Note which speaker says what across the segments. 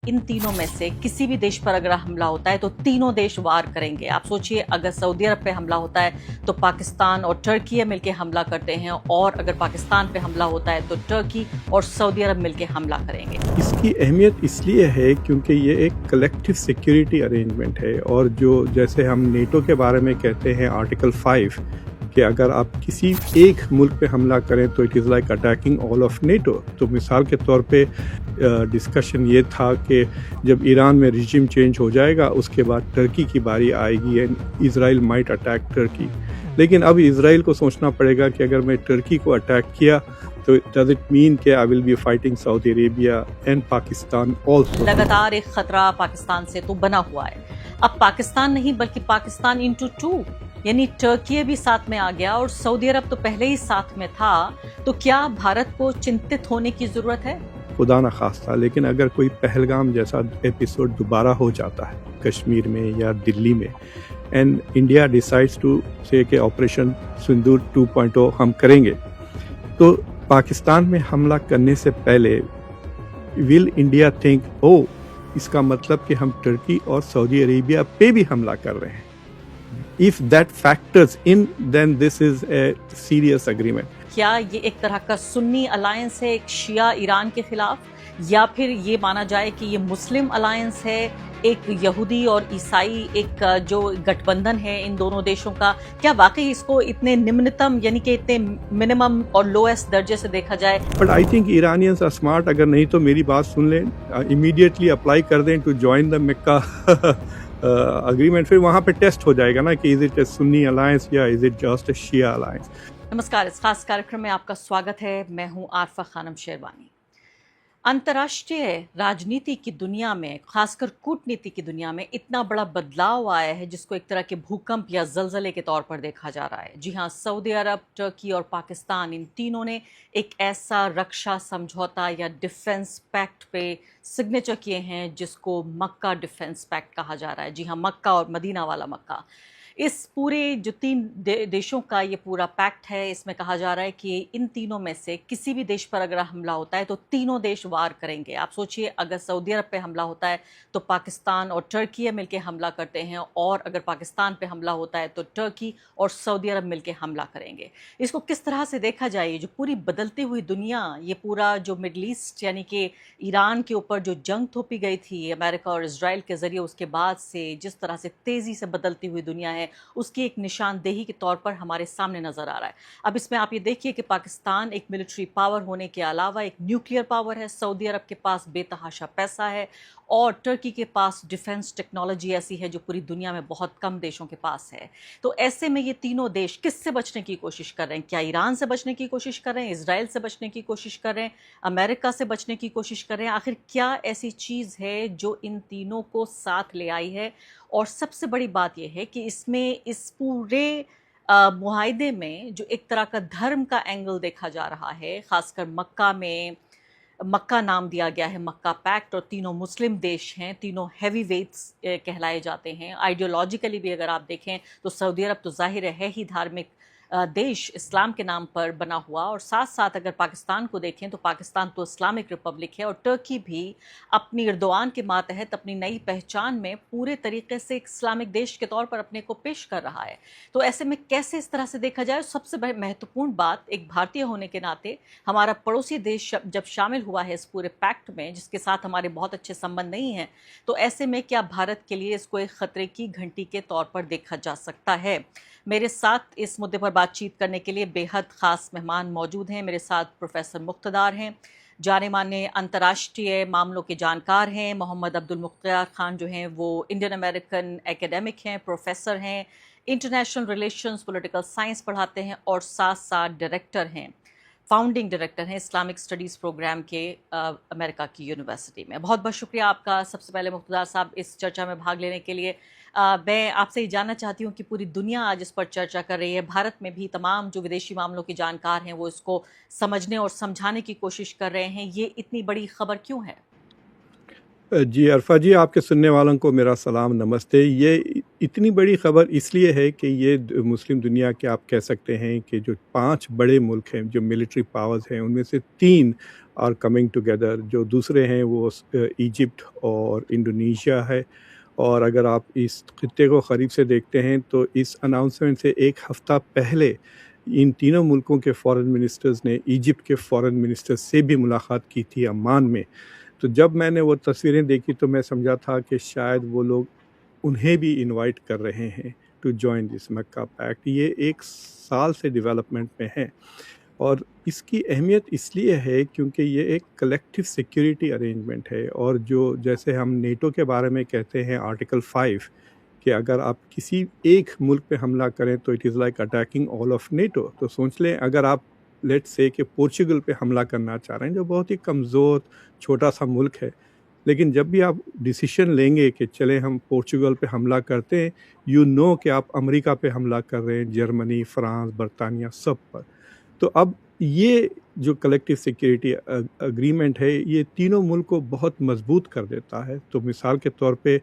Speaker 1: इन तीनों में से किसी भी देश पर अगर हमला होता है तो तीनों देश वार करेंगे। आप सोचिए, अगर सऊदी अरब पे हमला होता है तो पाकिस्तान और टर्की मिलकर हमला करते हैं, और अगर पाकिस्तान पे हमला होता है तो टर्की और सऊदी अरब मिलकर हमला करेंगे।
Speaker 2: इसकी अहमियत इसलिए है क्योंकि ये एक कलेक्टिव सिक्योरिटी अरेंजमेंट है, और जो जैसे हम नेटो के बारे में कहते हैं आर्टिकल 5 कि अगर आप किसी एक मुल्क पे हमला करें तो it is like attacking all of NATO. तो मिसाल के तौर पे डिस्कशन ये था कि जब ईरान में रिजिम चेंज हो जाएगा उसके बाद टर्की की बारी आएगी and Israel might attack Turkey. लेकिन अब इज़राइल को सोचना पड़ेगा कि अगर मैं टर्की को अटैक किया तो डज इट मीन कि I will be fighting Saudi Arabia and Pakistan also.
Speaker 1: लगातार एक खतरा पाकिस्तान से तो बना हुआ है। अब पाकिस्तान नहीं बल्कि पाकिस्तान इंटू 2, यानी टर्की भी साथ में आ गया और सऊदी अरब तो पहले ही साथ में था। तो क्या भारत को चिंतित होने की जरूरत है?
Speaker 2: खुदा न खास्ता, लेकिन अगर कोई पहलगाम जैसा एपिसोड दोबारा हो जाता है कश्मीर में या दिल्ली में एंड इंडिया डिसाइड्स टू से कि ऑपरेशन सिंदूर 2.0 हम करेंगे, तो पाकिस्तान में हमला करने से पहले विल इंडिया थिंक ओ इसका मतलब कि हम टर्की और सऊदी अरेबिया पे भी हमला कर रहे हैं? If that factors in, then this is a serious agreement.
Speaker 1: क्या ये एक तरह का सुन्नी अलायंस है एक शिया ईरान के खिलाफ, या फिर ये माना जाए कि ये मुस्लिम अलायंस है, एक यहूदी और ईसाई एक जो गठबंधन है इन दोनों देशों का? क्या वाकई इसको इतने निम्नतम यानी कि इतने मिनिमम और लोएस्ट दर्जे से देखा जाए?
Speaker 2: But I think Iranians are smart. अगर नहीं तो मेरी बात सुन लें, इमीडिएटली अप्लाई कर दें to join the Mecca agreement. फिर वहाँ पे टेस्ट हो जाएगा ना कि is it a Sunni alliance या is it just a Shia alliance.
Speaker 1: नमस्कार, इस खास कार्यक्रम में आपका स्वागत है। मैं हूं आरफा खानम शेरवानी। अंतर्राष्ट्रीय राजनीति की दुनिया में, खासकर कूटनीति की दुनिया में इतना बड़ा बदलाव आया है जिसको एक तरह के भूकंप या जलजले के तौर पर देखा जा रहा है। जी हाँ, सऊदी अरब, टर्की और पाकिस्तान, इन तीनों ने एक ऐसा रक्षा समझौता या डिफेंस पैक्ट पे सिग्नेचर किए हैं जिसको मक्का डिफेंस पैक्ट कहा जा रहा है। जी हाँ, मक्का और मदीना वाला मक्का। इस पूरे जो तीन देशों का ये पूरा पैक्ट है, इसमें कहा जा रहा है कि इन तीनों में से किसी भी देश पर अगर हमला होता है तो तीनों देश वार करेंगे। आप सोचिए, अगर सऊदी अरब पे हमला होता है तो पाकिस्तान और टर्की मिलकर हमला करते हैं, और अगर पाकिस्तान पे हमला होता है तो टर्की और सऊदी अरब मिलकर हमला करेंगे। इसको किस तरह से देखा जाए? जो पूरी बदलती हुई दुनिया, ये पूरा जो मिडल ईस्ट यानी कि ईरान के ऊपर जो जंग थोपी गई थी अमेरिका और इजराइल के जरिए, उसके बाद से जिस तरह से तेज़ी से बदलती हुई दुनिया है, उसकी एक निशानदेही के तौर पर हमारे सामने नजर आ रहा है। अब इसमें आप ये देखिए कि पाकिस्तान एक मिलिट्री पावर होने के अलावा एक न्यूक्लियर पावर है, सऊदी अरब के पास बेतहाशा पैसा है, और टर्की के पास डिफेंस टेक्नोलॉजी ऐसी है जो पूरी दुनिया में बहुत कम देशों के पास है। तो ऐसे में ये तीनों देश किससे बचने की कोशिश कर रहे हैं? क्या ईरान से बचने की कोशिश कर रहे हैं, इजराइल से बचने की कोशिश कर रहे हैं, अमेरिका से बचने की कोशिश कर रहे हैं? आखिर क्या ऐसी चीज़ है जो इन तीनों को साथ ले आई है? और सबसे बड़ी बात यह है कि इसमें इस पूरे मुआहदे में जो एक तरह का धर्म का एंगल देखा जा रहा है, खासकर मक्का में, मक्का नाम दिया गया है मक्का पैक्ट, और तीनों मुस्लिम देश हैं, तीनों हैवी वेट्स कहलाए जाते हैं। आइडियोलॉजिकली भी अगर आप देखें तो सऊदी अरब तो जाहिर है ही धार्मिक देश, इस्लाम के नाम पर बना हुआ, और साथ साथ अगर पाकिस्तान को देखें तो पाकिस्तान तो इस्लामिक रिपब्लिक है, और टर्की भी अपनी एर्दोआन के मातहत अपनी नई पहचान में पूरे तरीके से एक इस्लामिक देश के तौर पर अपने को पेश कर रहा है। तो ऐसे में कैसे इस तरह से देखा जाए? सबसे महत्वपूर्ण बात, एक भारतीय होने के नाते हमारा पड़ोसी देश जब शामिल हुआ है इस पूरे पैक्ट में, जिसके साथ हमारे बहुत अच्छे संबंध नहीं हैं, तो ऐसे में क्या भारत के लिए इसको एक खतरे की घंटी के तौर पर देखा जा सकता है? मेरे साथ इस मुद्दे पर बातचीत करने के लिए बेहद ख़ास मेहमान मौजूद हैं। मेरे साथ प्रोफेसर मुख्तदार हैं, जाने माने अंतर्राष्ट्रीय मामलों के जानकार हैं। मोहम्मद अब्दुल मुख्तार खान जो हैं वो इंडियन अमेरिकन एकेडमिक हैं, प्रोफेसर हैं, इंटरनेशनल रिलेशंस, पॉलिटिकल साइंस पढ़ाते हैं, और साथ साथ डायरेक्टर हैं, फाउंडिंग डायरेक्टर हैं इस्लामिक स्टडीज़ प्रोग्राम के अमेरिका की यूनिवर्सिटी में। बहुत बहुत शुक्रिया आपका सबसे पहले मुख्तार साहब इस चर्चा में भाग लेने के लिए। मैं आपसे ये जानना चाहती हूँ कि पूरी दुनिया आज इस पर चर्चा कर रही है, भारत में भी तमाम जो विदेशी मामलों के जानकार हैं वो इसको समझने और समझाने की कोशिश कर रहे हैं। ये इतनी बड़ी खबर क्यों है?
Speaker 2: जी अरफा जी, आपके सुनने वालों को मेरा सलाम, नमस्ते। ये इतनी बड़ी ख़बर इसलिए है कि ये मुस्लिम दुनिया के आप कह सकते हैं कि जो 5 बड़े मुल्क हैं जो मिलिट्री पावर्स हैं, उनमें से 3 आर कमिंग टुगेदर। जो दूसरे हैं वो इजिप्ट और इंडोनेशिया है। और अगर आप इस खित्ते को करीब से देखते हैं तो इस अनाउंसमेंट से एक हफ़्ता पहले इन तीनों मुल्कों के फ़ॉरेन मिनिस्टर्स ने इजिप्ट के फ़ॉरेन मिनिस्टर से भी मुलाकात की थी अम्मान में। तो जब मैंने वो तस्वीरें देखी तो मैं समझा था कि शायद वो लोग उन्हें भी इनवाइट कर रहे हैं to join this Mecca pact. ये 1 साल से डेवलपमेंट में है और इसकी अहमियत इसलिए है क्योंकि ये एक कलेक्टिव सिक्योरिटी अरेंजमेंट है। और जो जैसे हम नेटो के बारे में कहते हैं आर्टिकल 5 कि अगर आप किसी एक मुल्क पे हमला करें तो it is like attacking all of NATO. तो सोच लें अगर आप लेट्स से कि पोर्चुगल पे हमला करना चाह रहे हैं जो बहुत ही कमज़ोर छोटा सा मुल्क है, लेकिन जब भी आप डिसीजन लेंगे कि चलें हम पोर्चुगल पे हमला करते हैं, यू नो कि आप अमेरिका पे हमला कर रहे हैं, जर्मनी, फ्रांस, बरतानिया सब पर। तो अब ये जो कलेक्टिव सिक्योरिटी अग्रीमेंट है ये तीनों मुल्क को बहुत मजबूत कर देता है। तो मिसाल के तौर पे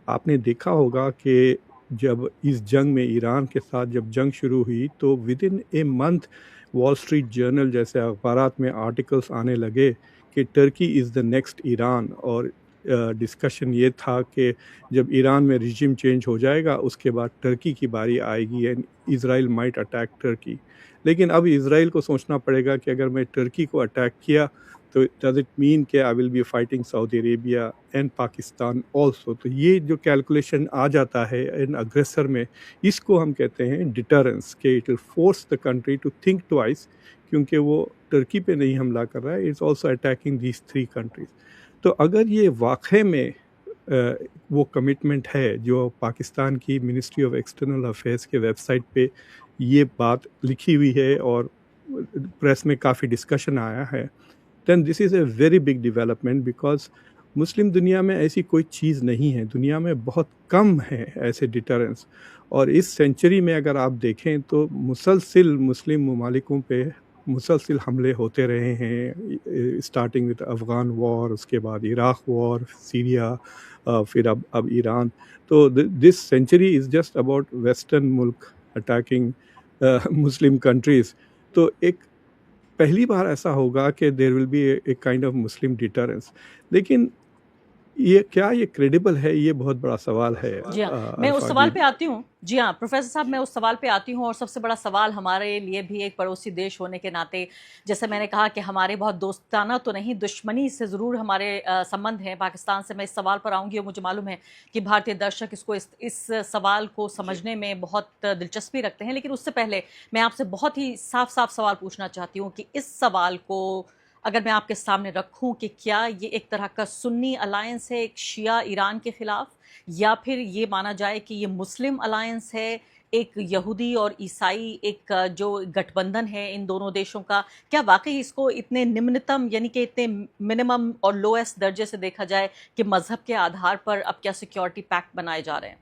Speaker 2: आपने देखा होगा कि जब इस जंग में ईरान के साथ जब जंग शुरू हुई तो with in a month wall street journal जैसे अखबारात में आर्टिकल्स आने लगे कि Turkey is the next Iran. और डिस्कशन ये था कि जब ईरान में रिजिम चेंज हो जाएगा उसके बाद टर्की की बारी आएगी and Israel might attack Turkey. लेकिन अब इज़राइल को सोचना पड़ेगा कि अगर मैं टर्की को अटैक किया तो डज इट मीन कि I will be fighting Saudi Arabia and Pakistan also. तो ये जो कैलकुलेशन आ जाता है इन अग्रेसर में, इसको हम कहते हैं डिटरेंस कि it will force the country to think twice, क्योंकि वो टर्की पे नहीं हमला कर रहा है, it's also attacking these 3 countries. तो अगर ये वाक़ई में वो कमिटमेंट है जो पाकिस्तान की मिनिस्ट्री ऑफ एक्सटर्नल अफेयर्स के वेबसाइट पे ये बात लिखी हुई है और प्रेस में काफ़ी डिस्कशन आया है, then this is a very big development because मुस्लिम दुनिया में ऐसी कोई चीज़ नहीं है, दुनिया में बहुत कम है ऐसे डिटरेंस। और इस सेंचुरी में अगर आप देखें तो मुसलसिल मुस्लिम ममालिकों पे मुसलसिल हमले होते रहे हैं, स्टार्टिंग विद अफ़गान वॉर, उसके बाद इराक़ वॉर, सीरिया, फिर अब ईरान। तो this century is just about western मुल्क अटैकिंग मुस्लिम कंट्रीज़। तो एक पहली बार ऐसा होगा कि there will be a kind of Muslim deterrence. लेकिन ये क्या ये क्रेडिबल है, ये बहुत बड़ा सवाल है।
Speaker 1: जी हाँ, मैं उस सवाल पे आती हूँ। जी हाँ प्रोफेसर साहब, मैं उस सवाल पे आती हूँ और सबसे बड़ा सवाल हमारे लिए भी एक पड़ोसी देश होने के नाते, जैसे मैंने कहा कि हमारे बहुत दोस्ताना तो नहीं, दुश्मनी से ज़रूर हमारे संबंध हैं पाकिस्तान से। मैं इस सवाल पर आऊँगी और मुझे मालूम है कि भारतीय दर्शक इसको इस सवाल को समझने में बहुत दिलचस्पी रखते हैं। लेकिन उससे पहले मैं आपसे बहुत ही साफ साफ सवाल पूछना चाहती हूँ कि इस सवाल को अगर मैं आपके सामने रखूं कि क्या ये एक तरह का सुन्नी अलायंस है एक शिया ईरान के खिलाफ, या फिर ये माना जाए कि ये मुस्लिम अलायंस है एक यहूदी और ईसाई एक जो गठबंधन है इन दोनों देशों का, क्या वाकई इसको इतने निम्नतम यानी कि इतने मिनिमम और लोएस्ट दर्जे से देखा जाए कि मजहब के आधार पर अब क्या सिक्योरिटी पैक्ट बनाए जा रहे हैं?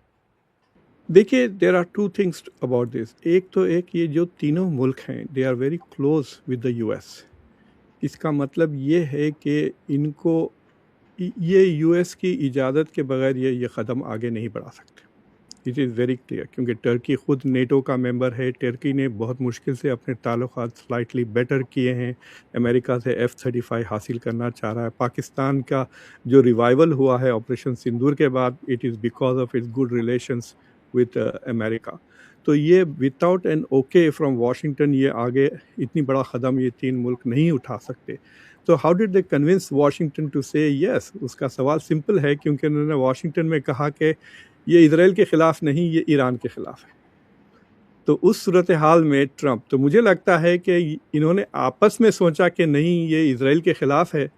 Speaker 2: देखिए, there are 2 things about this. एक ये जो तीनों मुल्क हैं they are very close with the US. इसका मतलब ये है कि इनको ये यूएस की इजाज़त के बगैर ये क़दम आगे नहीं बढ़ा सकते। इट इज़ वेरी क्लियर, क्योंकि टर्की ख़ुद नेटो का मेंबर है। टर्की ने बहुत मुश्किल से अपने ताल्लुकात स्लाइटली बेटर किए हैं, अमेरिका से F-35 हासिल करना चाह रहा है। पाकिस्तान का जो रिवाइवल हुआ है ऑपरेशन सिंदूर के बाद, it is because of its good relations with America. तो ये without an okay from Washington ये आगे इतनी बड़ा क़दम ये 3 मुल्क नहीं उठा सकते। तो how did they convince Washington to say yes? उसका सवाल सिंपल है, क्योंकि उन्होंने वाशिंगटन में कहा कि ये इज़राइल के ख़िलाफ़ नहीं, ये ईरान के ख़िलाफ़ है। तो उस सूरत हाल में ट्रंप, तो मुझे लगता है कि इन्होंने आपस में सोचा कि नहीं ये इज़राइल के ख़िलाफ़ है,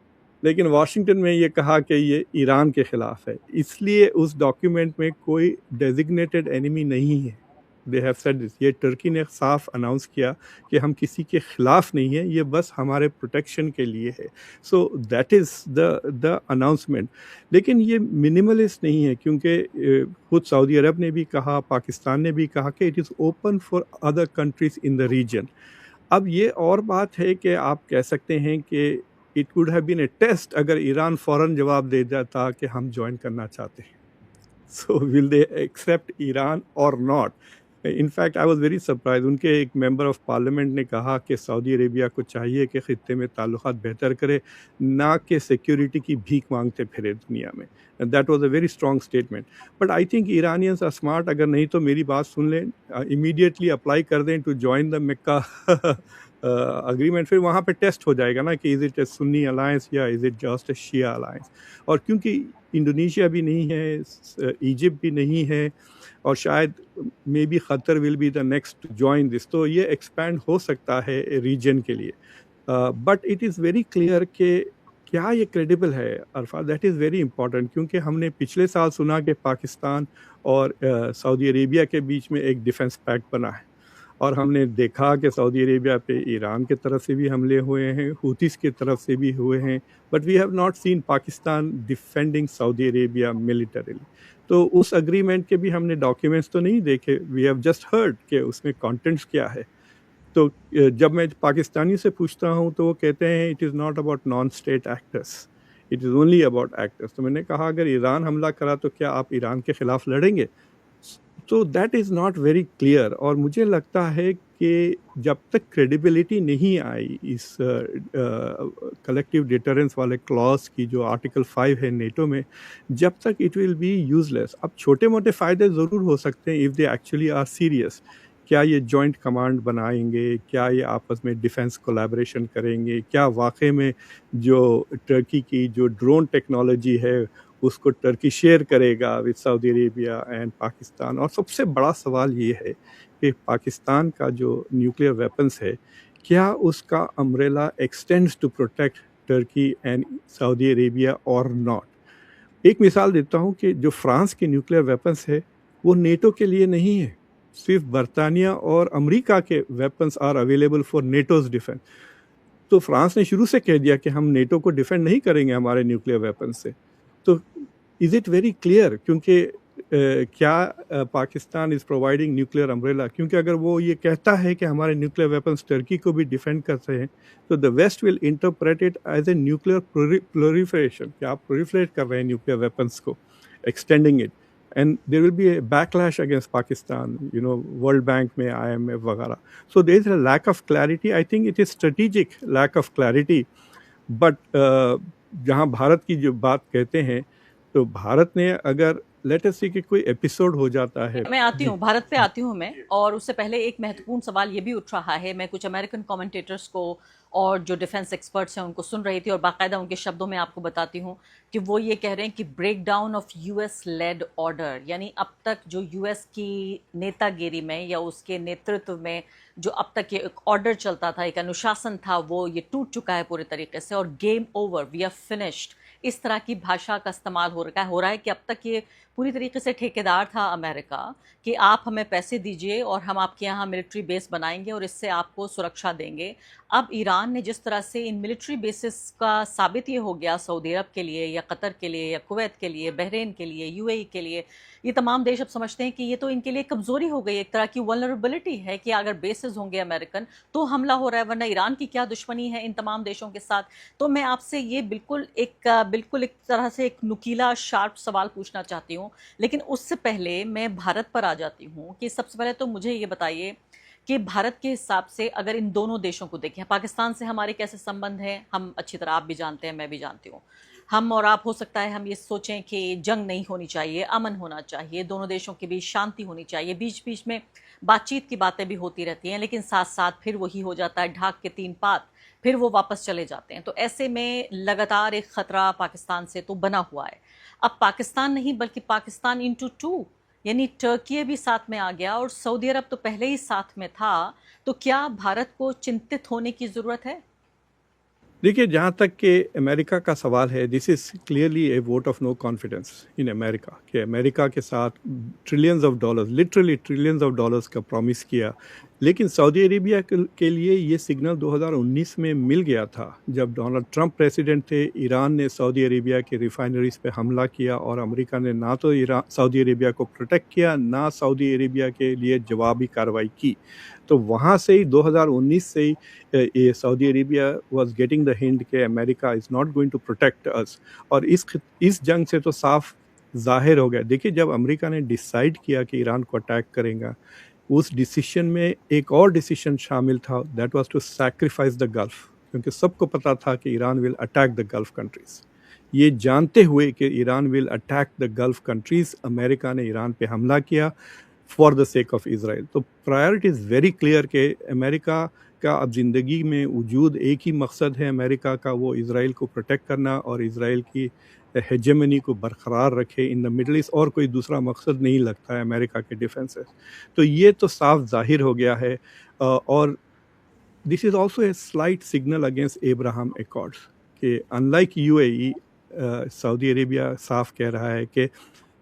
Speaker 2: लेकिन वाशिंगटन में ये कहा कि ये ईरान के ख़िलाफ़ है। इसलिए उस डॉक्यूमेंट में कोई डेजिग्नेटेड एनिमी नहीं है। They have said this. ये टर्की ने साफ अनाउंस किया कि हम किसी के ख़िलाफ़ नहीं है, ये बस हमारे प्रोटेक्शन के लिए है। So that is the announcement. लेकिन ये मिनिमलिस्ट नहीं है, क्योंकि खुद सऊदी अरब ने भी कहा, पाकिस्तान ने भी कहा कि it is open for other countries in the region. अब ये और बात है कि आप कह सकते हैं कि it would have been a test अगर ईरान फ़ौरन जवाब दे देता कि हम ज्वाइन करना चाहते हैं। So will they accept Iran और not? In fact I was very surprise, उनके एक मेंबर ऑफ पार्लियामेंट ने कहा कि सऊदी अरेबिया को चाहिए कि खित्ते में ताल्लुकात बेहतर करे, ना कि सिक्योरिटी की भीख मांगते फिरे दुनिया में। That was a very strong statement. But I think Iranians are smart, अगर नहीं तो मेरी बात सुन लें, इमीडिएटली अप्लाई कर दें to join the Mecca agreement. फिर वहाँ पे टेस्ट हो जाएगा ना कि is it a Sunni alliance या is it just a Shia alliance. और क्योंकि इंडोनेशिया भी नहीं है, इजिप्ट भी नहीं है, और शायद may be क़तर will be the next join this, तो ये एक्सपैंड हो सकता है रीजन के लिए। But it is very clear कि क्या ये क्रेडिबल है अरफा, दैट इज़ वेरी इंपॉर्टेंट। क्योंकि हमने पिछले साल सुना कि पाकिस्तान और सऊदी अरेबिया के बीच में एक डिफेंस पैक्ट बना है, और हमने देखा कि सऊदी अरेबिया पे ईरान की तरफ से भी हमले हुए हैं, हूतीस की तरफ से भी हुए हैं, but we have not seen Pakistan defending Saudi Arabia militarily. तो उस एग्रीमेंट के भी हमने डॉक्यूमेंट्स तो नहीं देखे, वी हैव जस्ट हर्ड कि उसमें कंटेंट्स क्या है। तो जब मैं पाकिस्तानी से पूछता हूँ तो वो कहते हैं it is not about non state actors, it is only about actors. तो मैंने कहा अगर ईरान हमला करा तो क्या आप ईरान के ख़िलाफ़ लड़ेंगे? तो that is not very clear. और मुझे लगता है कि जब तक क्रेडिबिलिटी नहीं आई इस कलेक्टिव डिटरेंस वाले क्लॉज की, जो आर्टिकल 5 है नेटो में, जब तक इट विल बी यूजलेस। अब छोटे मोटे फ़ायदे ज़रूर हो सकते हैं if they actually are serious. क्या ये जॉइंट कमांड बनाएंगे, क्या ये आपस में डिफेंस कोलैबोरेशन करेंगे, क्या वाकई में जो टर्की की जो ड्रोन टेक्नोलॉजी है उसको टर्की शेयर करेगा with Saudi Arabia and Pakistan. और सबसे बड़ा सवाल ये है कि पाकिस्तान का जो न्यूक्लियर वेपन्स है, क्या उसका umbrella extends to protect Turkey and Saudi Arabia और नॉट। एक मिसाल देता हूँ कि जो फ्रांस के न्यूक्लियर वेपन्स है वो नेटो के लिए नहीं है, सिर्फ बरतानिया और अमेरिका के weapons are available for NATO's defence. तो फ्रांस ने शुरू से कह दिया कि हम नेटो को डिफेंड नहीं करेंगे हमारे न्यूक्लियर वेपन से। तो इज़ इट वेरी क्लियर? क्योंकि क्या Pakistan is providing nuclear umbrella? क्योंकि अगर वो ये कहता है कि हमारे न्यूक्लियर वेपन्स टर्की को भी डिफेंड करते हैं, तो the West will interpret it as a nuclear proliferation, कि आप प्रोलिफरेट कर रहे हैं न्यूक्लियर वेपन्स को, extending it, and there will be a backlash against Pakistan, you know, World Bank में, IMF वगैरह। So there is a lack of clarity. I think it is strategic lack of clarity. But जहाँ भारत की जो बात कहते हैं, तो भारत ने अगर लेट अस सी कि कोई एपिसोड हो जाता है।
Speaker 1: मैं आती हूँ, भारत पे आती हूँ मैं, और उससे पहले एक महत्वपूर्ण सवाल ये भी उठ रहा है। मैं कुछ अमेरिकन कमेंटेटर्स को और जो डिफेंस एक्सपर्ट्स हैं उनको सुन रही थी, और बाकायदा उनके शब्दों में आपको बताती हूँ कि वो ये कह रहे हैं कि break down of US led order, यानी अब तक जो यूएस की नेतागिरी में या उसके नेतृत्व में जो अब तक ये एक ऑर्डर चलता था, एक अनुशासन था, वो ये टूट चुका है पूरे तरीके से, और game over, we are finished, इस तरह की भाषा का इस्तेमाल हो रहा है कि अब तक ये पूरी तरीके से ठेकेदार था अमेरिका कि आप हमें पैसे दीजिए और हम आपके यहाँ मिलिट्री बेस बनाएंगे और इससे आपको सुरक्षा देंगे। अब ईरान ने जिस तरह से इन मिलिट्री बेसिस का साबित ये हो गया सऊदी अरब के लिए या कतर के लिए या कुवैत के लिए, बहरीन के लिए, यूएई के लिए, ये तमाम देश अब समझते हैं कि ये तो इनके लिए कमज़ोरी हो गई, एक तरह की वल्नरेबिलिटी है कि अगर बेसिस होंगे अमेरिकन तो हमला हो रहा है, वरना ईरान की क्या दुश्मनी है इन तमाम देशों के साथ। तो मैं आपसे ये बिल्कुल एक तरह से एक नुकीला शार्प सवाल पूछना चाहती हूँ, लेकिन उससे पहले मैं भारत पर आ जाती हूँ कि सबसे पहले तो मुझे ये बताइए कि भारत के हिसाब से अगर इन दोनों देशों को देखें, पाकिस्तान से हमारे कैसे संबंध हैं, हम अच्छी तरह आप भी जानते हैं, मैं भी जानती हूँ। हम और आप हो सकता है हम ये सोचें कि जंग नहीं होनी चाहिए, अमन होना चाहिए, दोनों देशों के बीच शांति होनी चाहिए, बीच बीच में बातचीत की बातें भी होती रहती हैं, लेकिन साथ साथ फिर वही हो जाता है ढाक के तीन पात, फिर वो वापस चले जाते हैं। तो ऐसे में लगातार एक ख़तरा पाकिस्तान से तो बना हुआ है। अब पाकिस्तान नहीं बल्कि पाकिस्तान इंटू टू, यानी टर्की भी साथ में आ गया और सऊदी अरब तो पहले ही साथ में था। तो क्या भारत को चिंतित होने की ज़रूरत है?
Speaker 2: देखिए, जहाँ तक कि अमेरिका का सवाल है, this is clearly a vote of no confidence in America, कि अमेरिका के साथ trillions of dollars, literally trillions of dollars का प्रॉमिस किया, लेकिन सऊदी अरेबिया के लिए ये सिग्नल 2019 में मिल गया था जब डोनाल्ड ट्रंप प्रेसिडेंट थे। ईरान ने सऊदी अरेबिया के रिफाइनरीज पे हमला किया और अमेरिका ने ना तो सऊदी अरेबिया को प्रोटेक्ट किया, ना सऊदी अरेबिया के लिए जवाबी कार्रवाई की। तो वहाँ से ही 2019 से ही ये Saudi Arabia was getting the hint कि America is not going to protect us. और इस जंग से तो साफ जाहिर हो गया। देखिए, जब अमेरिका ने डिसाइड किया कि ईरान को अटैक करेगा, उस डिसीजन में एक और डिसीजन शामिल था, that was to sacrifice the Gulf, क्योंकि सबको पता था कि Iran will attack the Gulf countries. ये जानते हुए कि Iran will attack the Gulf countries, America ने ईरान पे हमला किया for the sake of Israel. तो प्रायोरिटी इज़ वेरी क्लियर कि अमेरिका का अब ज़िंदगी में वजूद एक ही मकसद है अमेरिका का, वो इज़राइल को प्रोटेक्ट करना और इज़राइल की हेजेमनी को बरकरार रखे इन द मिडल ईस्ट, और कोई दूसरा मकसद नहीं लगता है अमेरिका के डिफेंसेस। तो ये तो साफ जाहिर हो गया है। और this is also a slight signal against Abraham accords कि अनलाइक यूएई, सऊदी अरेबिया साफ कह रहा है कि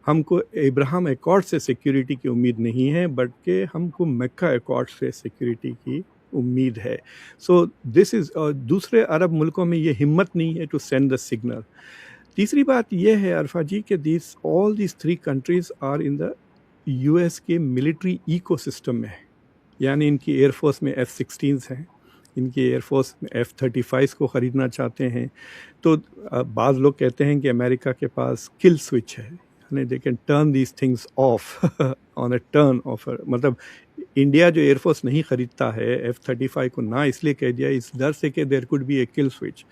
Speaker 2: हमको एब्राहम एकॉर्ड से सिक्योरिटी की उम्मीद नहीं है, बट कि हमको मक्का एकॉर्ड से सिक्योरिटी की उम्मीद है। सो दिस इज़, दूसरे अरब मुल्कों में ये हिम्मत नहीं है टू सेंड द सिग्नल। तीसरी बात यह है अरफा जी कि all these 3 countries are in the US के मिलिट्री इकोसिस्टम में है, यानी इनकी एयरफोर्स में F-16s हैं, इनकी एयरफोर्स में F-35 को ख़रीदना चाहते हैं। तो बाज़ लोग कहते हैं कि अमेरिका के पास किल स्विच है, यानी they can turn these things of on a turn off, मतलब इंडिया जो एयरफोर्स नहीं ख़रीदता है F-35 को, ना इसलिए कह दिया इस डर से कि there could be a kill switch.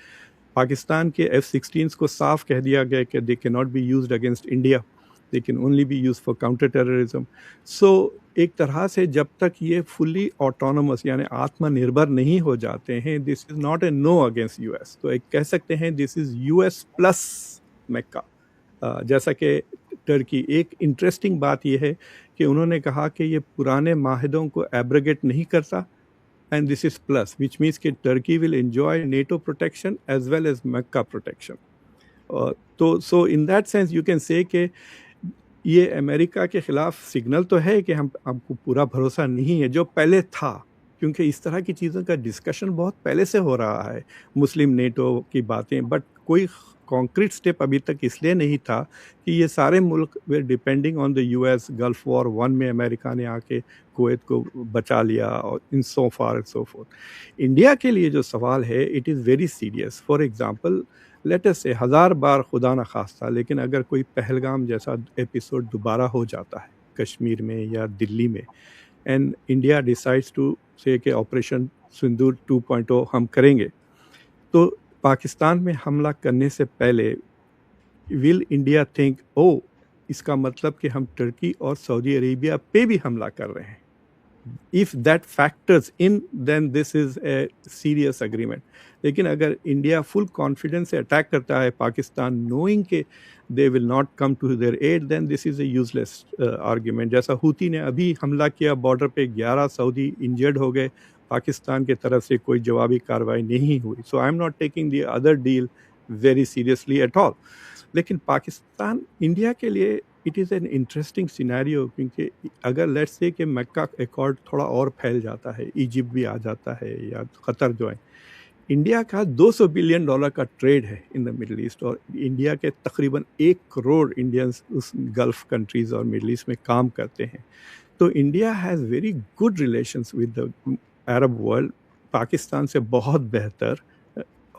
Speaker 2: Pakistan के F-16s को साफ कह दिया गया कि they can not be used against India, they can only be used for counter terrorism. So एक तरह से जब तक ये फुली ऑटोनोमस यानी आत्मनिर्भर नहीं हो जाते हैं, this is not a know against US. तो एक कह सकते हैं दिस इज़ यूएस प्लस मक्का। जैसा कि टर्की, एक इंटरेस्टिंग बात यह है कि उन्होंने कहा कि ये पुराने माहिदों को एब्रोगेट नहीं करता, and this is plus, which means कि Turkey will enjoy NATO protection as well as Mecca protection. तो so in that sense you can say कि ये अमेरिका के ख़िलाफ़ सिग्नल तो है कि हमको पूरा भरोसा नहीं है जो पहले था, क्योंकि इस तरह की चीज़ों का डिस्कशन बहुत पहले से हो रहा है, मुस्लिम नेटो की बातें, बट कोई कॉन्क्रीट स्टेप अभी तक इसलिए नहीं था कि ये सारे मुल्क वे depending on the US. Gulf War 1 में अमेरिका ने आके कुवैत को बचा लिया और इन सो far and so fourth. India के लिए जो सवाल है it is very serious. For example let us से 1000 बार खुदा न खास्ता, लेकिन अगर कोई पहलगाम जैसा एपिसोड दोबारा हो जाता है कश्मीर में या दिल्ली में, एंड इंडिया डिसाइड्स टू से कि ऑपरेशन सिंदूर 2.0 हम करेंगे, तो पाकिस्तान में हमला करने से पहले विल इंडिया थिंक ओ इसका मतलब कि हम टर्की और सऊदी अरेबिया पे भी हमला कर रहे हैं? If that factors in then this is a serious agreement. लेकिन अगर इंडिया फुल कॉन्फिडेंस से अटैक करता है पाकिस्तान नोइंग के they will not come to their aid, then this is a useless argument. जैसा हूती ने अभी हमला किया बॉर्डर पे, 11 सऊदी इंजर्ड हो गए, पाकिस्तान की तरफ से कोई जवाबी कार्रवाई नहीं हुई। So I am not taking the other deal very seriously at all. लेकिन पाकिस्तान इंडिया के लिए it is an interesting scenario, क्योंकि अगर लेट्स से कि मक्का एकॉर्ड थोड़ा और फैल जाता है, इजिप्ट भी आ जाता है या क़तर जो है, इंडिया का $200 बिलियन का ट्रेड है इन द मिडल ईस्ट, और इंडिया के तकरीबन 1 करोड़ इंडियंस उस गल्फ़ कंट्रीज़ और मिडल ईस्ट में काम करते हैं। तो India has very good relations with the Arab world, Pakistan से बहुत बेहतर।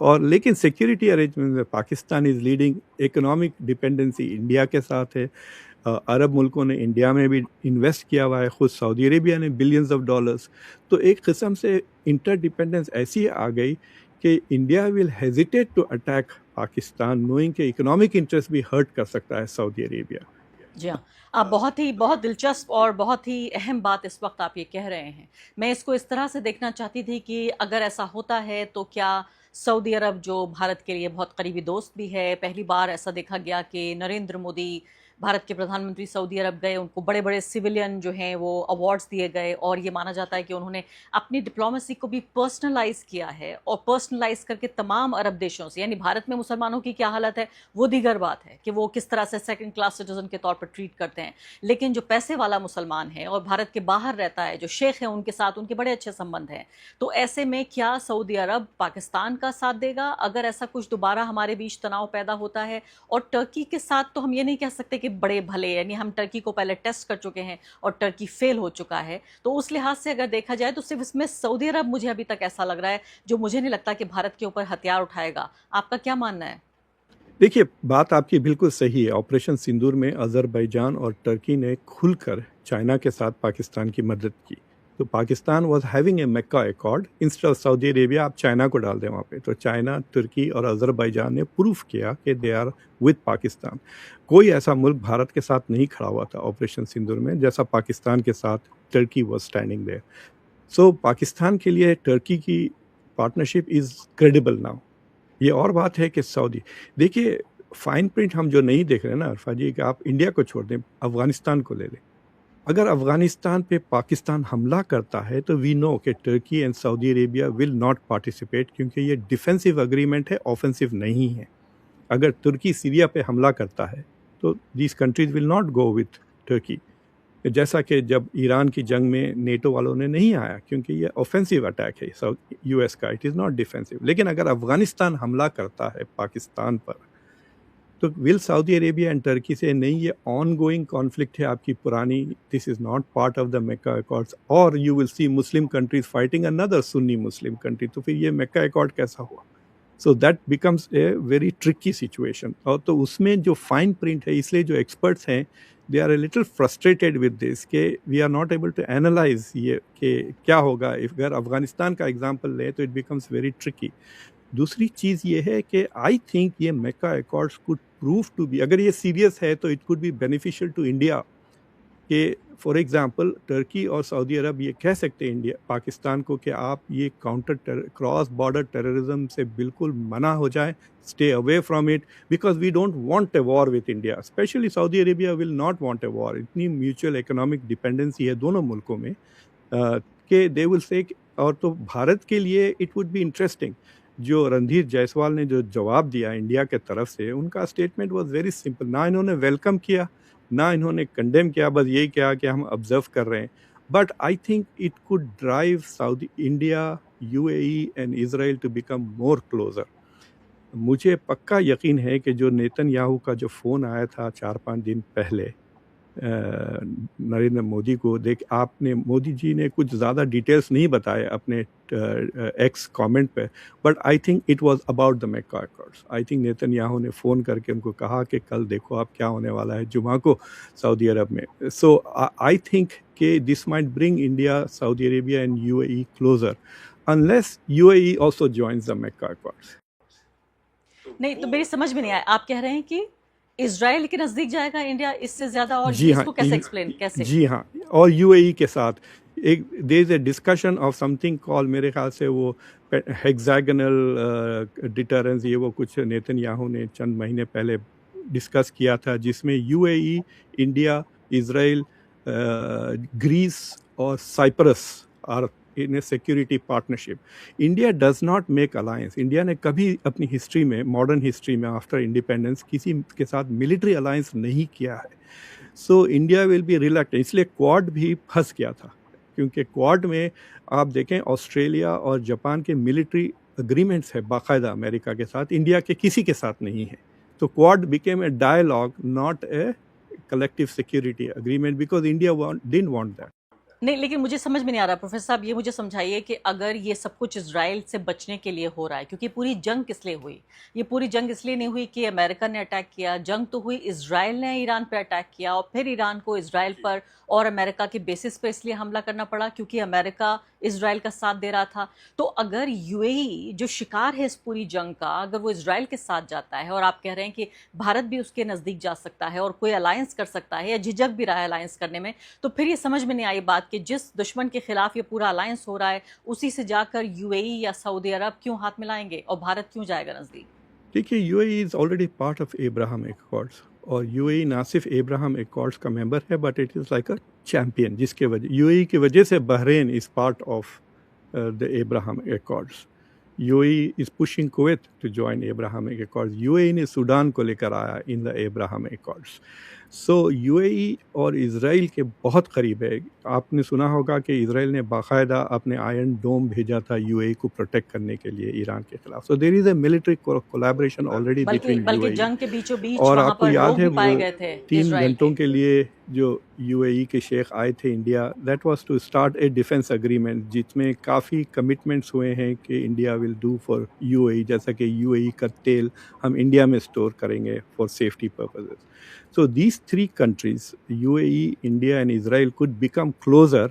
Speaker 2: और लेकिन सिक्योरिटी अरेंजमेंट में Pakistan is leading, economic dependency India के साथ है। अरब मुल्कों ने इंडिया में भी इन्वेस्ट किया हुआ है, ख़ुद सऊदी अरेबिया ने बिलियंस ऑफ डॉलर्स। तो एक किस्म से इंटरडिपेंडेंस ऐसी आ गई कि India will hesitate to attack Pakistan knowing के इकोनॉमिक इंटरेस्ट भी हर्ट कर सकता है सऊदी अरेबिया।
Speaker 1: जी हाँ, आप बहुत दिलचस्प और बहुत ही अहम बात इस वक्त आप ये कह रहे हैं। मैं इसको इस तरह से देखना चाहती थी कि अगर ऐसा होता है तो क्या सऊदी अरब जो भारत के लिए बहुत करीबी दोस्त भी है, पहली बार ऐसा देखा गया कि नरेंद्र मोदी भारत के प्रधानमंत्री सऊदी अरब गए, उनको बड़े बड़े सिविलियन जो हैं वो अवार्ड्स दिए गए, और ये माना जाता है कि उन्होंने अपनी डिप्लोमेसी को भी पर्सनलाइज किया है, और पर्सनलाइज करके तमाम अरब देशों से, यानी भारत में मुसलमानों की क्या हालत है वो दीगर बात है कि वो किस तरह से सेकंड क्लास सिटीजन के तौर पर ट्रीट करते हैं, लेकिन जो पैसे वाला मुसलमान है और भारत के बाहर रहता है, जो शेख है, उनके साथ उनके बड़े अच्छे संबंध हैं। तो ऐसे में क्या सऊदी अरब पाकिस्तान का साथ देगा अगर ऐसा कुछ दोबारा हमारे बीच तनाव पैदा होता है? और टर्की के साथ तो हम ये नहीं कह सकते कि बड़े भले, यानी हम टर्की को पहले टेस्ट कर चुके हैं और टर्की फेल हो चुका है, तो उस लिहाज से अगर देखा जाए तो सिर्फ इसमें सऊदी अरब मुझे अभी तक ऐसा लग रहा है जो मुझे नहीं लगता कि भारत के ऊपर हथियार उठाएगा। आपका क्या मानना है?
Speaker 2: देखिए, बात आपकी बिल्कुल सही है। ऑपरेशन सिंदूर में अज़रबैजान और टर्की ने खुलकर चाइना के साथ पाकिस्तान की मदद की। तो Pakistan was having a Mecca accord, instead of Saudi Arabia आप चाइना को डाल दें वहाँ पे। तो चाइना, तुर्की और अजरबैजान ने प्रूफ किया कि दे आर विद पाकिस्तान। कोई ऐसा मुल्क भारत के साथ नहीं खड़ा हुआ था ऑपरेशन सिंदूर में जैसा पाकिस्तान के साथ टर्की वाज स्टैंडिंग देयर। सो पाकिस्तान के लिए टर्की की पार्टनरशिप इज़ क्रेडिबल नाउ। ये और बात है कि सऊदी, देखिए फाइन प्रिंट हम जो नहीं देख रहे हैं ना अरफा जी, कि आप इंडिया को छोड़ दें, अफगानिस्तान को ले लें। अगर अफगानिस्तान पे पाकिस्तान हमला करता है तो वी नो कि Turkey and Saudi Arabia will not participate, क्योंकि ये डिफेंसिव अग्रीमेंट है, ऑफेंसिव नहीं है। अगर तुर्की सीरिया पे हमला करता है तो these countries will not go with Turkey, जैसा कि जब ईरान की जंग में नेटो वालों ने नहीं आया, क्योंकि ये ऑफेंसिव अटैक है यूएस का, इट इज़ नॉट डिफेंसिव। लेकिन अगर अफगानिस्तान हमला करता है पाकिस्तान पर तो will Saudi Arabia and Turkey से नहीं, ये ऑन गोइंग कॉन्फ्लिक्ट है आपकी पुरानी, this is not part of the Mecca accords, और you will see Muslim countries fighting another Sunni Muslim country. तो फिर ये मक्का अकॉर्ड कैसा हुआ? So that becomes a very tricky situation. और तो उसमें जो फाइन प्रिंट है, इसलिए जो एक्सपर्ट्स हैं they are a little frustrated with this कि we are not able to analyze ये कि क्या होगा। अगर अफगानिस्तान का एग्जाम्पल लें तो इट बिकम्स वेरी ट्रिकी। दूसरी चीज़ ये है कि आई थिंक ये Mecca accords could prove to be, अगर ये सीरियस है तो it could be beneficial to India. कि फॉर एग्जांपल टर्की और सऊदी अरब ये कह सकते हैं इंडिया पाकिस्तान को कि आप ये क्रॉस बॉर्डर टेररिज्म से बिल्कुल मना हो जाए, stay away from it, because we don't want a war with India. Specially Saudi Arabia will not want a war. इतनी म्यूचुअल इकोनॉमिक डिपेंडेंसी है दोनों मुल्कों में कि दे विल से। और तो भारत के लिए इट वुड बी इंटरेस्टिंग, जो रणधीर जायसवाल ने जो जवाब दिया इंडिया के तरफ से, उनका स्टेटमेंट वाज वेरी सिंपल। ना इन्होंने वेलकम किया, ना इन्होंने कंडेम किया, बस यही कहा कि हम ऑब्जर्व कर रहे हैं। But I think it could drive Saudi, India, UAE and Israel to become more closer. मुझे पक्का यकीन है कि जो नेतन्याहू का जो फ़ोन आया था 4-5 दिन पहले नरेंद्र मोदी को, देख आपने, मोदी जी ने कुछ ज़्यादा डिटेल्स नहीं बताए अपने एक्स कमेंट पे, but I think it was about the Mecca accords. I think Netanyahu ने फ़ोन करके उनको कहा कि कल देखो आप क्या होने वाला है जुमा को सऊदी अरब में। सो आई थिंक कि this might bring India, Saudi Arabia and UAE closer, unless UAE also joins the Mecca Accords.
Speaker 1: नहीं, तो मेरी समझ में नहीं आया, आप कह रहे हैं कि इजराइल के नजदीक जाएगा इंडिया इससे ज्यादा, और
Speaker 2: जी हाँ,
Speaker 1: इसको कैसे एक्सप्लेन, कैसे?
Speaker 2: जी हाँ, और यूएई के साथ एक there is a discussion of something call, मेरे ख्याल से वो हेक्सागोनल डिटरेंस, ये वो कुछ नेतन्याहू ने चंद महीने पहले डिस्कस किया था, जिसमें यूएई, इंडिया, इजराइल, ग्रीस और Cyprus are in a security partnership. India does not make alliance. India ने कभी अपनी हिस्ट्री में, मॉडर्न हिस्ट्री में आफ्टर इंडिपेंडेंस, किसी के साथ मिलिट्री अलायंस नहीं किया है। So India will be reluctant, इसलिए क्वाड भी फंस गया था, क्योंकि क्वाड में आप देखें ऑस्ट्रेलिया और जापान के मिलिट्री अग्रीमेंट्स है बाकायदा अमेरिका के साथ, इंडिया के किसी के साथ नहीं है। तो Quad became a dialogue, not a collective security agreement, because India didn't want that.
Speaker 1: नहीं, लेकिन मुझे समझ में नहीं आ रहा प्रोफेसर साहब, ये मुझे समझाइए कि अगर ये सब कुछ इजराइल से बचने के लिए हो रहा है, क्योंकि पूरी जंग किस लिए हुई? ये पूरी जंग इसलिए नहीं हुई कि अमेरिका ने अटैक किया, जंग तो हुई इजराइल ने ईरान पर अटैक किया, और फिर ईरान को इजराइल पर और अमेरिका के बेसिस पर इसलिए हमला करना पड़ा क्योंकि अमेरिका इजराइल का साथ दे रहा था। तो अगर यूएई जो शिकार है इस पूरी जंग का, अगर वो इजराइल के साथ जाता है, और आप कह रहे हैं कि भारत भी उसके नज़दीक जा सकता है और कोई अलायंस कर सकता है या झिझक भी रहा है अलायंस करने में, तो फिर ये समझ में नहीं आई बात कि जिस दुश्मन के खिलाफ ये पूरा अलायंस हो रहा है, उसी से जाकर यूएई या सऊदी अरब क्यों हाथ मिलाएंगे और भारत क्यों जाएगा नज़दीक?
Speaker 2: देखिए, UAE is already part of Abraham Accords, और यूएई ना सिर्फ एब्राहम अकॉर्ड्स का मेंबर है, but it is like a champion, जिसके वजह यूएई की वजह से Bahrain is part of the Abraham Accords. UAE is pushing Kuwait to join Abraham Accords. UAE ने सूडान को लेकर आया in the Abraham Accords. So UAE और इज़राइल के बहुत करीब है। आपने सुना होगा कि इज़राइल ने बाकायदा अपने आयरन डोम भेजा था यूएई को प्रोटेक्ट करने के लिए ईरान के खिलाफ। So there is a military collaboration already between
Speaker 1: बल्कि जंग के बीचों बीच
Speaker 2: और
Speaker 1: वहां
Speaker 2: आपको
Speaker 1: पर
Speaker 2: याद
Speaker 1: लोग
Speaker 2: है
Speaker 1: भी पाए
Speaker 2: वो
Speaker 1: गए थे
Speaker 2: 3 घंटों के लिए जो यूएई के शेख आए थे India, that was to start a defence agreement, जिसमें काफ़ी कमिटमेंट्स हुए हैं कि India will do for UAE, जैसा कि यूएई का तेल हम इंडिया में स्टोर करेंगे for safety purposes. So these three countries, UAE, India and Israel could become closer.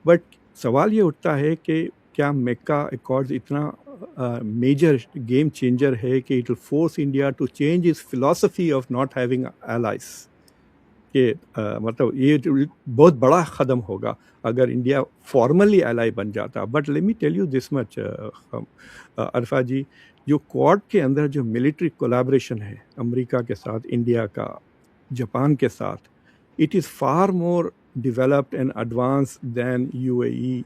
Speaker 2: But सवाल ये उठता है कि क्या मेक्का अकॉर्ड्स इतना मेजर गेम चेंजर है कि it will force India to change its philosophy of not having allies कि मतलब ये बहुत बड़ा कदम होगा अगर इंडिया फॉर्मली एलाई बन जाता. But let me tell you this much Arfa ji, जो क्वाड के अंदर जो मिलिट्री कोलैबोरेशन है अमेरिका के साथ, इंडिया का, जापान के साथ, it is far more developed and advanced than UAE,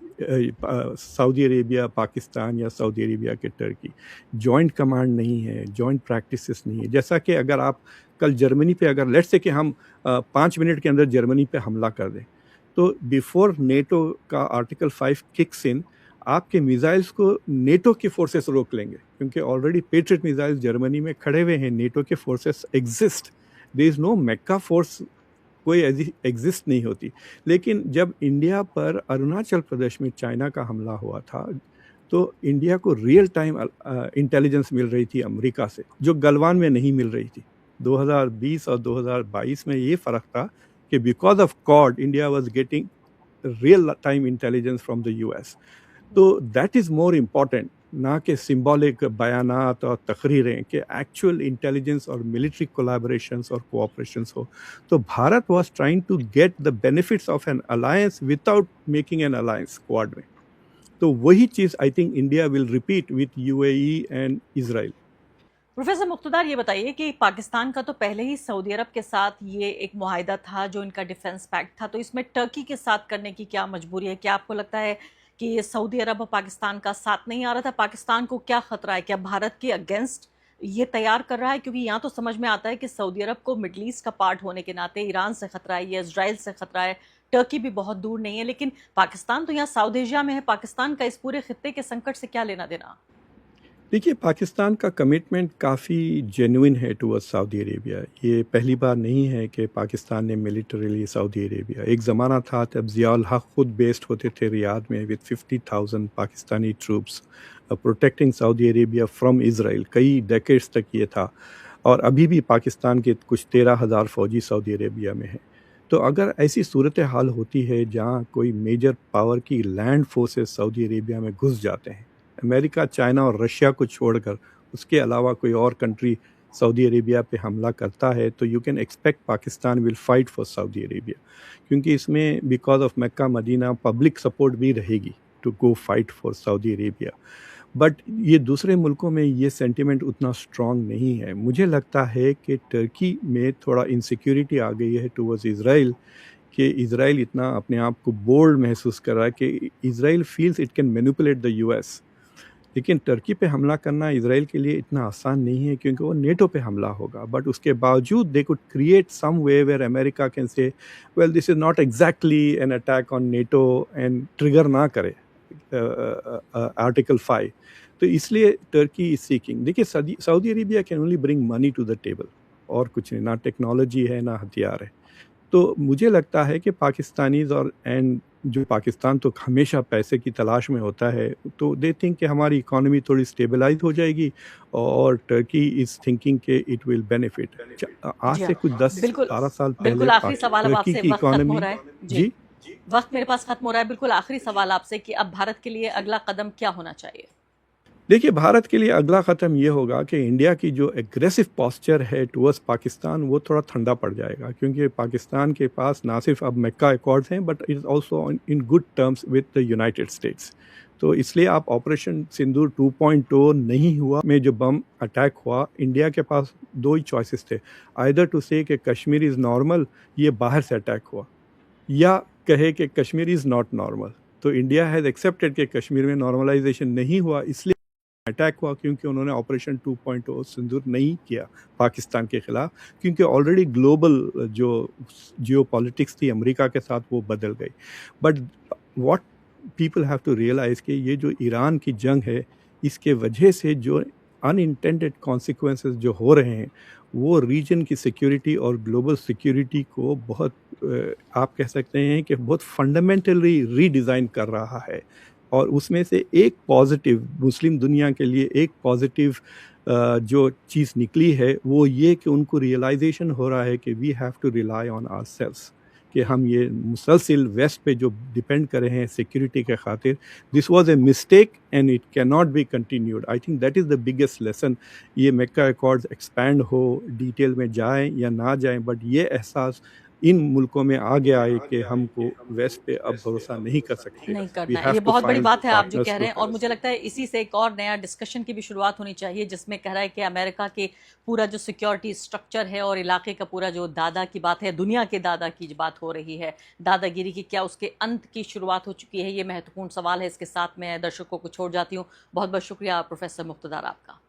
Speaker 2: Saudi Arabia, Pakistan या सऊदी अरेबिया के टर्की. जॉइंट कमांड नहीं है, जॉइंट प्रैक्टिसेस नहीं है. जैसा कि अगर आप कल जर्मनी पे अगर लेट्स से कि हम 5 मिनट के अंदर जर्मनी पे हमला कर दें, तो बिफोर नेटो का आर्टिकल 5 किक्स इन, आपके मिसाइल्स को नेटो के फोर्सेस रोक लेंगे क्योंकि ऑलरेडी पेट्रियट मिसाइल्स जर्मनी में खड़े हुए हैं. नेटो के forces exist. There is no Mecca force कोई एग्जिस्ट नहीं होती. लेकिन जब इंडिया पर अरुणाचल प्रदेश में चाइना का हमला हुआ था तो इंडिया को रियल टाइम इंटेलिजेंस मिल रही थी अमेरिका से, जो गलवान में नहीं मिल रही थी. 2020 और 2022 में ये फ़र्क था कि because of Quad India was getting real time intelligence from the US. तो दैट इज़ मोर इम्पॉर्टेंट, ना कि सिंबॉलिक बयानात और तकरीरें, कि एक्चुअल इंटेलिजेंस और मिलिट्री कोलैबोरेशंस और कोऑपरेशंस हो. तो Bharat was trying to get the benefits of an alliance without making an alliance Quad में. तो वही चीज़ I think India will repeat with UAE and Israel.
Speaker 1: Professor Muqtadar, ये बताइए कि पाकिस्तान का तो पहले ही सऊदी अरब के साथ ये एक मुआहिदा था जो इनका डिफेंस पैक्ट था, तो इसमें टर्की के साथ करने की क्या मजबूरी है? क्या आपको लगता है कि ये सऊदी अरब और पाकिस्तान का साथ नहीं आ रहा था? पाकिस्तान को क्या खतरा है? क्या भारत के अगेंस्ट ये तैयार कर रहा है? क्योंकि यहाँ तो समझ में आता है कि सऊदी अरब को मिडल ईस्ट का पार्ट होने के नाते ईरान से खतरा है, ये इजराइल से खतरा है, टर्की भी बहुत दूर नहीं है, लेकिन पाकिस्तान तो यहाँ साउथ एशिया में है. पाकिस्तान का इस पूरे खित्ते के संकट से क्या लेना देना?
Speaker 2: देखिए, पाकिस्तान का कमिटमेंट काफ़ी जेन्युइन है टुवर्ड्स सऊदी अरेबिया. ये पहली बार नहीं है कि पाकिस्तान ने मिलिटरीली सऊदी अरेबिया, एक ज़माना था जब ज़ियाउल हक खुद बेस्ड होते थे रियाद में with 50,000 Pakistani troops protecting Saudi Arabia from Israel. कई डेकेड्स तक ये था. और अभी भी पाकिस्तान के कुछ 13,000 फ़ौजी सऊदी अरेबिया में हैं. तो अगर ऐसी सूरत हाल होती है जहाँ कोई मेजर पावर की लैंड फोर्सेस सऊदी अरेबिया में घुस जाते हैं, अमेरिका, चाइना और रशिया को छोड़कर उसके अलावा कोई और कंट्री सऊदी अरेबिया पे हमला करता है, तो you can expect Pakistan will fight for Saudi Arabia. क्योंकि इसमें because of Mecca Medina public support भी रहेगी to go fight for Saudi Arabia. But ये दूसरे मुल्कों में ये सेंटिमेंट उतना स्ट्रॉन्ग नहीं है. मुझे लगता है कि टर्की में थोड़ा इनसिक्योरिटी आ गई है टुवर्ड्स इज़राइल, कि इज़राइल इतना अपने आप को बोल्ड महसूस कर रहा है कि Israel feels it can manipulate the US. लेकिन टर्की पे हमला करना इज़राइल के लिए इतना आसान नहीं है क्योंकि वो नेटो पे हमला होगा. बट उसके बावजूद they could create some way where America can say well this is not exactly an attack on NATO and trigger ना करे आर्टिकल 5. तो इसलिए टर्की इज सीकिंग. देखिए, Saudi Arabia can only bring money to the table, और कुछ नहीं, ना technology है ना हथियार है. तो मुझे लगता है कि पाकिस्तानीज़ और एंड जो पाकिस्तान तो हमेशा पैसे की तलाश में होता है, तो दे थिंक कि हमारी इकॉनमी थोड़ी स्टेबलाइज हो जाएगी और टर्की इज़ थिंकिंग कि इट विल बेनिफिट. आज से कुछ 10-12 साल पहले
Speaker 1: आखिरी सवाल अब
Speaker 2: टर्की
Speaker 1: आपसे,
Speaker 2: की
Speaker 1: वक्त खत्म हो
Speaker 2: इकॉनमी
Speaker 1: रहा है
Speaker 2: जी
Speaker 1: वक्त मेरे पास खत्म हो रहा है. बिल्कुल आखिरी सवाल आपसे कि अब भारत के लिए अगला कदम क्या होना चाहिए?
Speaker 2: देखिए, भारत के लिए अगला क़दम ये होगा कि इंडिया की जो एग्रेसिव पॉस्चर है टुवर्ड्स पाकिस्तान वो थोड़ा ठंडा पड़ जाएगा. क्योंकि पाकिस्तान के पास ना सिर्फ अब मक्का अकॉर्ड्स हैं but is also in good terms with the United states. तो इसलिए आप ऑपरेशन सिंदूर 2.0 नहीं हुआ में जो बम अटैक हुआ, इंडिया के पास दो ही चॉइसेस थे. आइदर टू से कि कश्मीर इज़ नॉर्मल, ये बाहर से अटैक हुआ, या कहे कि कश्मीर इज़ नॉट नॉर्मल. तो इंडिया हैज़ एक्सेप्टेड कि कश्मीर में नॉर्मलाइजेशन नहीं हुआ, इसलिए अटैक हुआ क्योंकि उन्होंने ऑपरेशन 2.0 सिंदूर नहीं किया पाकिस्तान के ख़िलाफ़. क्योंकि ऑलरेडी ग्लोबल जो जियोपॉलिटिक्स थी अमेरिका के साथ वो बदल गई. But what people have to realise कि ये जो ईरान की जंग है, इसके वजह से जो अनइंटेंडेड कॉन्सिक्वेंसेस जो हो रहे हैं वो रीजन की सिक्योरिटी और ग्लोबल सिक्योरिटी को बहुत आप कह सकते हैं कि बहुत फंडामेंटली रीडिज़ाइन कर रहा है. और उसमें से एक पॉजिटिव मुस्लिम दुनिया के लिए एक पॉजिटिव जो चीज़ निकली है वो ये कि उनको रियलाइजेशन हो रहा है कि we have to rely on ourselves, कि हम ये मुसलसिल वेस्ट पे जो डिपेंड कर रहे हैं सिक्योरिटी के खातिर, this was a mistake and it can not be continued. I think that is the biggest lesson. ये मक्का अकॉर्ड्स एक्सपैंड हो, डिटेल में जाएं या ना जाएं, बट ये एहसास इन मुल्कों में आ गया है कि हमको वेस्ट पे अब भरोसा नहीं कर सकते।
Speaker 1: नहीं
Speaker 2: वी
Speaker 1: करना है,
Speaker 2: हैव
Speaker 1: ये
Speaker 2: टू
Speaker 1: बहुत बड़ी
Speaker 2: फाइंड
Speaker 1: बात है आप जो
Speaker 2: पार्टनर्स
Speaker 1: कह रहे हैं। और
Speaker 2: टू।
Speaker 1: मुझे लगता है इसी से एक और नया डिस्कशन की भी शुरुआत होनी चाहिए, जिसमें कह रहा है कि अमेरिका के पूरा जो सिक्योरिटी स्ट्रक्चर है और इलाके का पूरा जो दादा की बात है, दुनिया के दादा की बात हो रही है, दादागिरी की, क्या उसके अंत की शुरुआत हो चुकी है? ये महत्वपूर्ण सवाल है। इसके साथ मैं दर्शकों को छोड़ जाती हूँ। बहुत बहुत शुक्रिया प्रोफेसर मुक्तदार आपका।